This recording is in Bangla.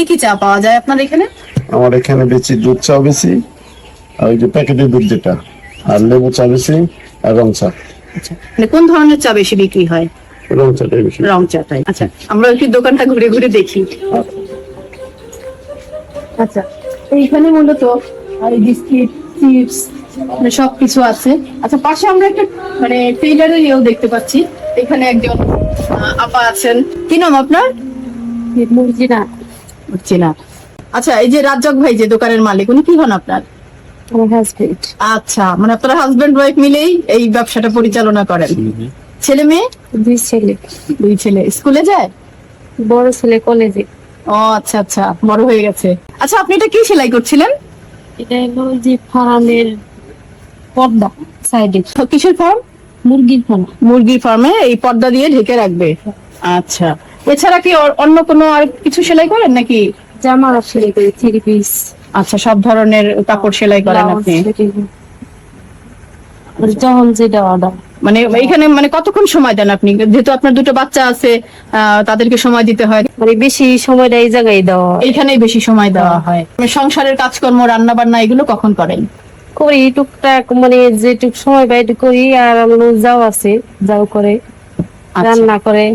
কি কি চা পাওয়া যায় আপনার এখানে? আমার এখানে বেশি দুধ চা বেশি, আর ওই যে প্যাকেটের দুধ যেটা, আর লেবু চা বেশি, আর রং চা। আচ্ছা, মানে কোন ধরনের চা বেশি বিক্রি হয়? রং চাটাই বেশি। রং চাটাই। আচ্ছা, আমরা একটু দোকানটা ঘুরে ঘুরে দেখি। আচ্ছা, এইখানে মূলত বিস্কিট, চিপস মানে সবকিছু আছে। আচ্ছা, পাশে আমরা একটা মানে টেইলারের ইয়েও দেখতে পাচ্ছি। এখানে একজন আপা আছেন। কি নাম আপনার? মুরজিনা। চেনা। আচ্ছা, এই যে রাজ্জাক ভাই যে দোকানের মালিক, উনি কি হন আপনার? আমার হাজবেন্ড। আচ্ছা, মানে আপনারা হাজবেন্ড ওয়াইফ মিলেই এই ব্যবসাটা পরিচালনা করেন। ছেলে মেয়ে? 2 ছেলে। 2 ছেলে স্কুলে যায়? বড় ছেলে কলেজে। ও আচ্ছা আচ্ছা, বড় হয়ে গেছে। আচ্ছা, আপনি এটা কি সেলাই করছিলেন? এটা হলো যে ফার্মের পর্দা সাইডে। কিসের ফার্ম? মুরগির ফার্ম। মুরগির ফার্মে এই পর্দা দিয়ে ঢেকে রাখবে। আচ্ছা, এছাড়া কি অন্য কোনো আর কিছু সেলাই করেন নাকি? জামার সেলাই করি, 3 পিস। আচ্ছা, সব ধরনের কাপড় সেলাই করেন আপনি? যখন যেটা অর্ডার। মানে এখানে মানে কতক্ষণ সময় দেন আপনি, যেহেতু আপনার 2টো বাচ্চা আছে, তাদেরকে সময় দিতে হয়? মানে বেশি সময়টা এই জায়গায় দেওয়া হয়। এইখানেই বেশি সময় দেওয়া হয়। মানে সংসারের কাজকর্ম, রান্না বান্না এগুলো কখন করেন? করি টুকটাক, মানে যেটুক সময় পাই একটু করি। আর আমার যাও আছে, যাও করে, আচ্ছা। রান্না করে।